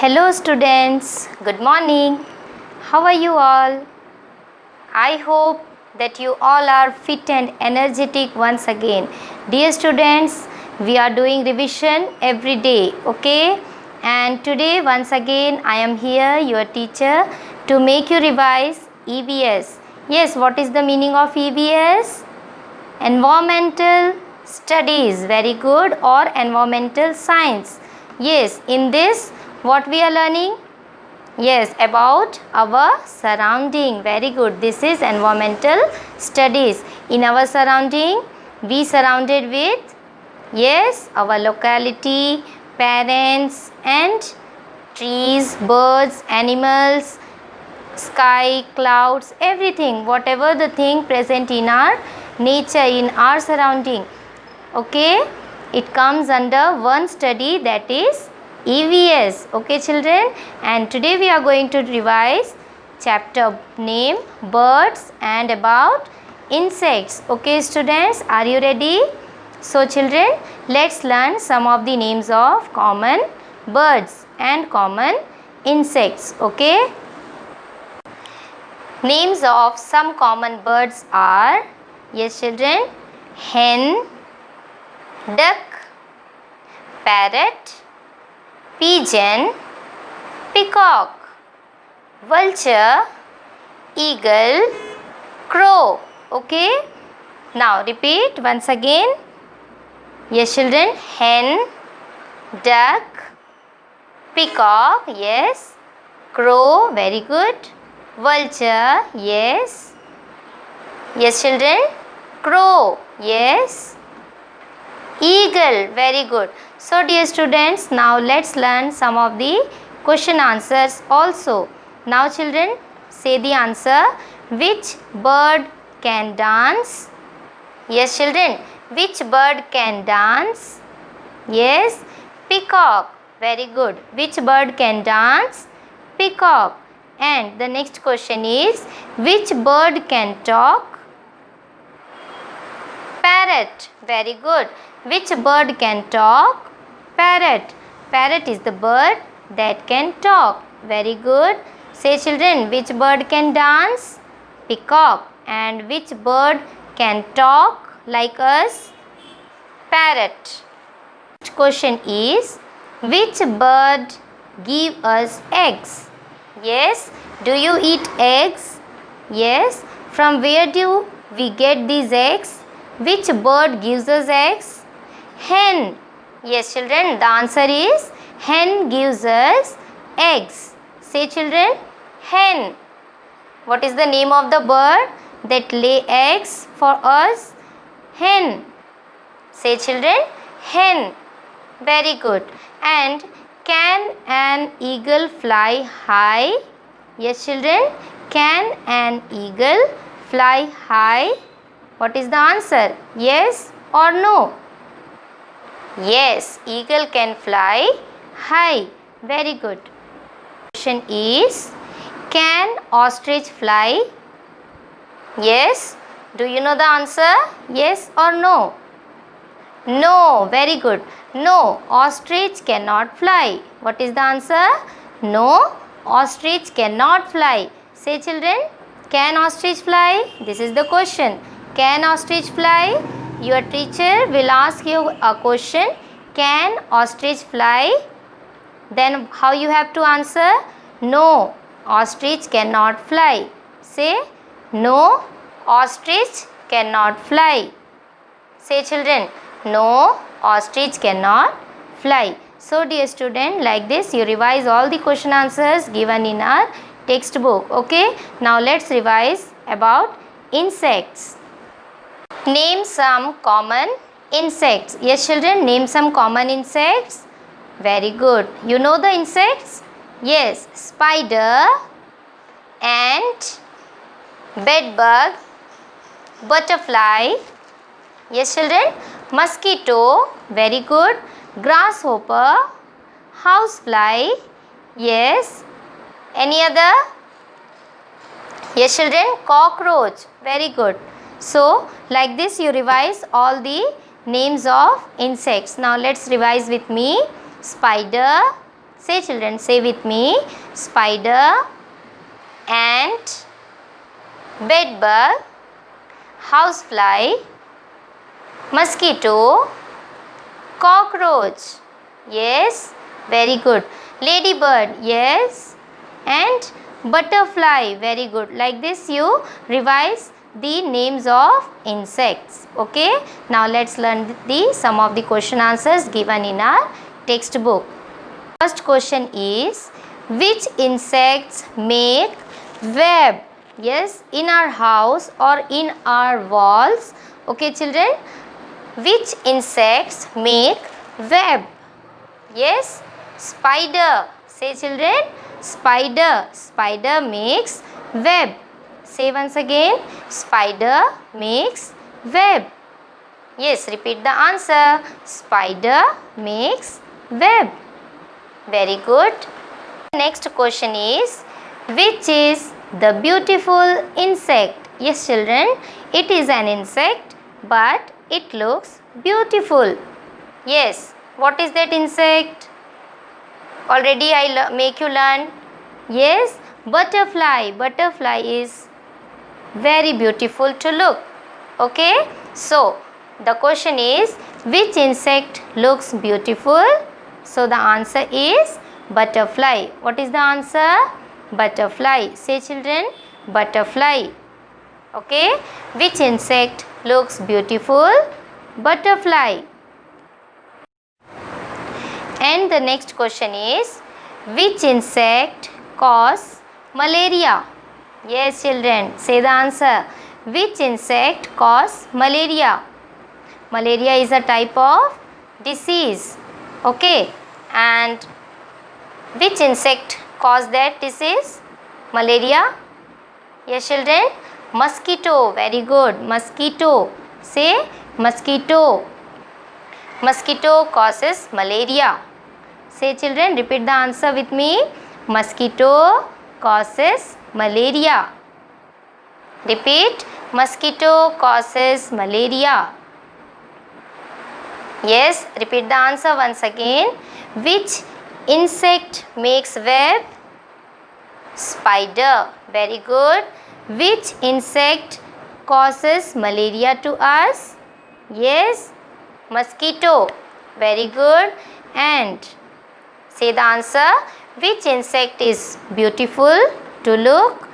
Hello students, good morning. How are you all? I hope that you all are fit and energetic once again. Dear students, we are doing revision every day, okay? And today once again I am here, your teacher, to make you revise EVS. Yes, what is the meaning of EVS? Environmental studies, very good, or environmental science. Yes, in this what we are learning? Yes, about our surrounding. Very good. This is environmental studies. In our surrounding, we surrounded with, yes, our locality, parents and trees, birds, animals, sky, clouds, everything, whatever the thing present in our nature, in our surrounding. Okay, it comes under one study, that is EVS. Okay children, and today we are going to revise chapter name birds and about insects. Okay students, are you ready? So children, let's learn some of the names of common birds and common insects. Okay, names of some common birds are, yes children, hen, duck, parrot, pigeon, peacock, vulture, eagle, crow. Okay, now repeat once again. Yes children, hen, duck, peacock, yes, crow, very good, vulture, yes, yes children, crow, yes, eagle, very good. So dear students, now let's learn some of the question answers also. Now children, say the answer. Which bird can dance? Yes children, which bird can dance? Yes, peacock, very good. Which bird can dance? Peacock. And the next question is, which bird can talk? Parrot, very good. Which bird can talk? Parrot. Parrot is the bird that can talk. Very good. Say children, which bird can dance? Peacock. And which bird can talk like us? Parrot. Next question is, which bird give us eggs? Yes, do you eat eggs? Yes. From where do we get these eggs? Which bird gives us eggs? Hen. Yes children, the answer is hen gives us eggs. Say children, hen. What is the name of the bird that lay eggs for us? Hen. Say children, hen. Very good. And can an eagle fly high? Yes children, can an eagle fly high? What is the answer? Yes or no? Yes, eagle can fly high. Very good. Question is, can ostrich fly? Yes. Do you know the answer? Yes or no? No. Very good. No, ostrich cannot fly. What is the answer? No, ostrich cannot fly. Say children, can ostrich fly? This is the question. Can ostrich fly? Your teacher will ask you a question. Can ostrich fly? Then how you have to answer? No, ostrich cannot fly. Say, no, ostrich cannot fly. Say children, no, ostrich cannot fly. So dear student, like this you revise all the question answers given in our textbook. Okay, now let's revise about insects. Name some common insects. Yes children, name some common insects. Very good. You know the insects? Yes, spider, ant, bedbug, butterfly. Yes children, mosquito, very good, grasshopper, housefly. Yes, any other? Yes children, cockroach, very good. So like this you revise all the names of insects. Now let's revise with me. Spider, Say children, say with me. Spider, ant, bedbug, housefly, mosquito, cockroach. Yes, very good. Ladybird, yes, and butterfly, very good. Like this you revise the names of insects. Okay, now let's learn some of the question answers given in our textbook. First question is, which insects make web? Yes, in our house or in our walls. Okay children, which insects make web? Yes, spider. Say children, spider. Spider makes web. Say once again, spider makes web. Yes, repeat the answer. Spider makes web. Very good. Next question is, which is the beautiful insect? Yes children, it is an insect but it looks beautiful. Yes, what is that insect? Already I make you learn. Yes, butterfly. Butterfly is very beautiful to look. Okay, so the question is, which insect looks beautiful? So the answer is butterfly. What is the answer? Butterfly. Say children, butterfly. Okay, which insect looks beautiful? Butterfly. And the next question is, which insect cause malaria? Yes children, say the answer. Which insect cause malaria? Malaria is a type of disease. Okay, and which insect cause that disease? Malaria? Yes children, mosquito. Very good, mosquito. Say mosquito. Mosquito causes malaria. Say children, repeat the answer with me. Mosquito causes malaria. Repeat, mosquito causes malaria. Yes, repeat the answer once again. Which insect makes web? Spider. Very good. Which insect causes malaria to us? Yes, mosquito. Very good. And say the answer. Which insect is beautiful to look?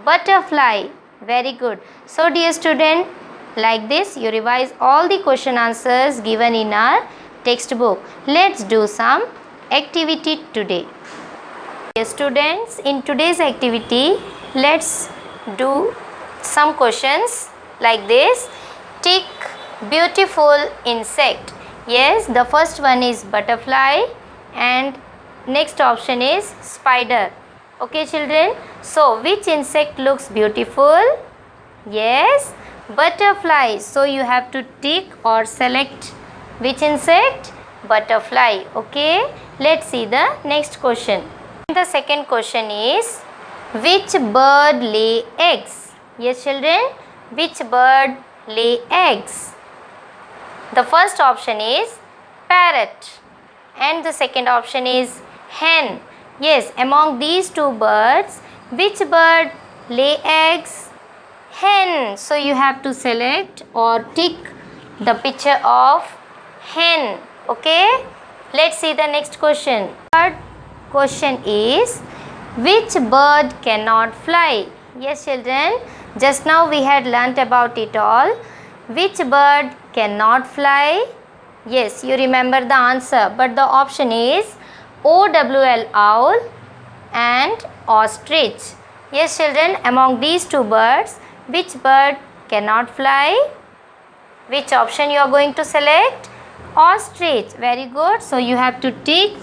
Butterfly. Very good. So dear student, like this you revise all the question answers given in our textbook. Let's do some activity today. Dear students, in today's activity, let's do some questions like this. Tick beautiful insect. Yes, the first one is butterfly and next option is spider. Okay children, so which insect looks beautiful? Yes, butterfly. So you have to tick or select which insect? Butterfly. Okay, let's see the next question. The second question is, which bird lay eggs? Yes children, which bird lay eggs? The first option is parrot and the second option is hen. Yes, among these two birds, which bird lay eggs? Hen. So you have to select or tick the picture of hen. Okay, let's see the next question. Third question is, which bird cannot fly? Yes children, just now we had learnt about it all. Which bird cannot fly? Yes, you remember the answer, but the option is OWL, owl, and ostrich. Yes children, among these two birds, which bird cannot fly? Which option you are going to select? Ostrich. Very good. So you have to tick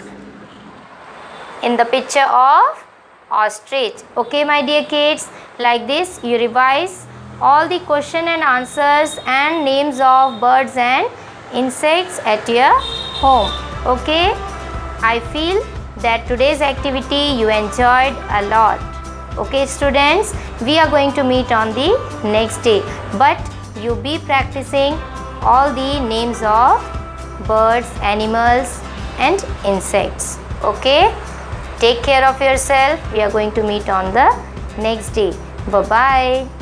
in the picture of ostrich. Okay my dear kids, like this you revise all the question and answers and names of birds and insects at your home. Okay, I feel that today's activity you enjoyed a lot. Okay students, we are going to meet on the next day, but you be practicing all the names of birds, animals and insects. Okay, Take care of yourself. We are going to meet on the next day. Bye-bye.